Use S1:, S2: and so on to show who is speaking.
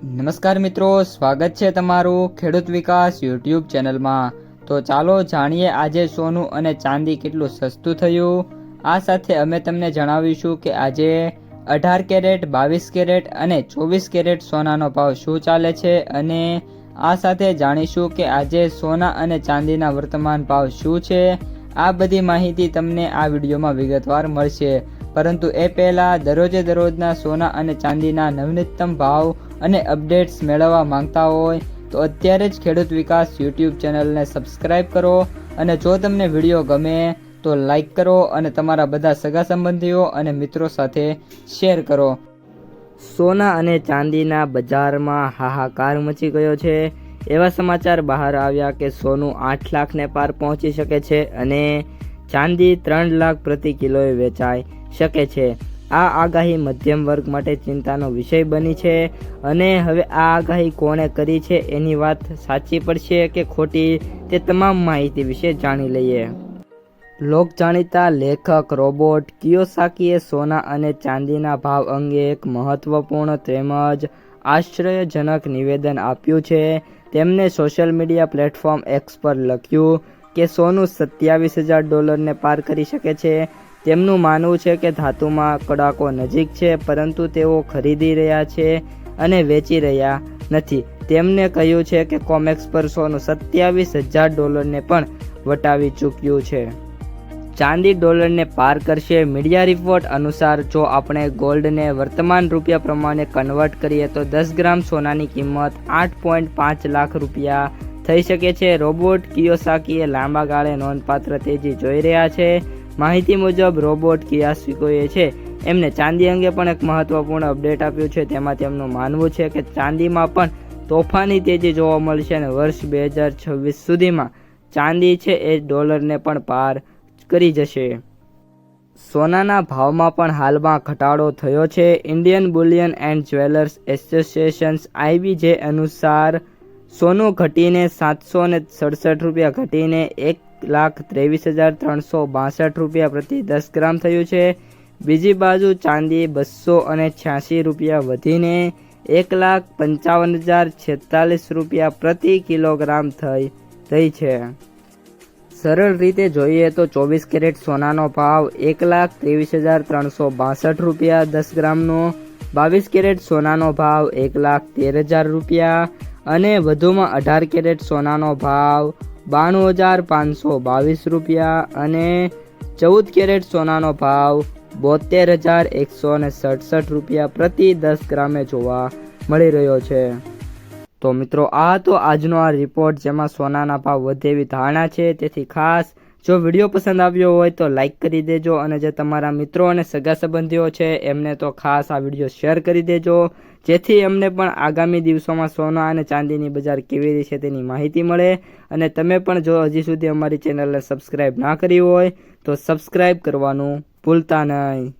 S1: નમસ્કાર મિત્રો, સ્વાગત છે તમારું ખેડૂત વિકાસ યુટ્યુબ ચેનલમાં। તો ચાલો જાણીએ આજે સોનું અને ચાંદી કેટલું સસ્તું થયું। આ સાથે અમે તમને જણાવીશું કે આજે 18 કેરેટ, 22 કેરેટ અને 24 કેરેટ સોનાનો ભાવ શું ચાલે છે અને આ સાથે જાણીશું કે આજે સોના અને ચાંદીના વર્તમાન ભાવ શું છે। આ બધી માહિતી તમને આ વિડીયોમાં વિગતવાર મળશે, પરંતુ એ પહેલાં દરરોજના સોના અને ચાંદીના નવીનતમ ભાવ અને અપડેટ્સ મેળવવા માંગતા હોય તો અત્યારે જ ખેડૂત વિકાસ યુટ્યુબ ચેનલને સબસ્ક્રાઇબ કરો અને જો તમને વિડીયો ગમે તો લાઈક કરો અને તમારા બધા સગા સંબંધીઓ અને મિત્રો સાથે શેર કરો। સોના અને ચાંદીના બજારમાં હાહાકાર મચી ગયો છે। એવા સમાચાર બહાર આવ્યા કે સોનું 8 લાખને પાર પહોંચી શકે છે અને ચાંદી 3 લાખ પ્રતિ કિલોએ વેચાઈ શકે છે। આ આગાહી મધ્યમ વર્ગ માટે ચિંતાનો વિષય બની છે અને હવે આ આગાહી કોણે કરી છે, એની વાત સાચી પડશે કે ખોટી, તે તમામ માહિતી વિશે જાણી લઈએ। લોક જાણીતા લેખક રોબર્ટ કિયોસાકીએ સોના અને ચાંદીના ભાવ અંગે એક મહત્વપૂર્ણ તેમજ આશ્ચર્યજનક નિવેદન આપ્યું છે। તેમણે સોશિયલ મીડિયા પ્લેટફોર્મ એક્સ પર લખ્યું કે સોનું $27,000 પાર કરી શકે છે। તેમનું માનવું છે કે ધાતુમાં કડાકો નજીક છે, પરંતુ તેઓ ખરીદી રહ્યા છે અને વેચી રહ્યા નથી। તેમણે કહ્યું છે કે કોમેક્સ પર સોનું $27,000ને પણ વટાવી ચૂક્યું છે। ચાંદી ડોલરને પાર કરશે। મીડિયા રિપોર્ટ અનુસાર જો આપણે ગોલ્ડને વર્તમાન રૂપિયા પ્રમાણે કન્વર્ટ કરીએ તો 10 ગ્રામ સોનાની કિંમત $8.5 લાખ થઈ શકે છે। રોબર્ટ કિયોસાકીએ લાંબા ગાળે નોંધપાત્ર તેજી જોઈ રહ્યા છે। માહિતી મુજબ રોબર્ટ કિયોસાકીએ છે એમને ચાંદી અંગે પણ એક મહત્વપૂર્ણ અપડેટ આપ્યું છે। તેમાં તેમનું માનવું છે કે ચાંદીમાં પણ તોફાની તેજી જોવા મળશે અને વર્ષ 2026 સુધીમાં ચાંદી છે એ ડોલરને પણ પાર કરી જશે। સોનાના ભાવમાં પણ હાલમાં ઘટાડો થયો છે। Indian Boolean and jewellers association IBJ અનુસાર સોનું ઘટીને $767 ઘટીને $1,23,362 પ્રતિ 10 ગ્રામ થયું છે। બીજી બાજુ ચાંદી $286 વધીને $1,55,046 પ્રતિ કિલોગ્રામ થઈ છે। સરળ રીતે જોઈએ તો 24 કેરેટ સોનાનો ભાવ $1,23,362 10 ગ્રામનો, 22 કેરેટ સોનાનો ભાવ $1,13,000 અને વધુમાં 18 કેરેટ સોનાનો ભાવ $92,522 અને 14 કેરેટ સોનાનો ભાવ $72,167 પ્રતિ 10 ગ્રામે જોવા મળી રહ્યો છે। તો મિત્રો, આ તો આજનો આ રિપોર્ટ જેમાં સોનાના ભાવ વધે એવી ધારણા છે। તેથી ખાસ જો વિડીયો પસંદ આવ્યો હોય તો લાઈક કરી દેજો અને જે તમારા મિત્રો અને સગા સંબંધીઓ છે એમને તો ખાસ આ વિડીયો શેર કરી દેજો, જેથી એમને પણ આગામી દિવસોમાં સોના અને ચાંદીની બજાર કેવી રહી છે તેની માહિતી મળે। અને તમે પણ જો હજી સુધી અમારી ચેનલને સબસ્ક્રાઈબ ના કરી હોય તો સબસ્ક્રાઈબ કરવાનું ભૂલતા નહીં।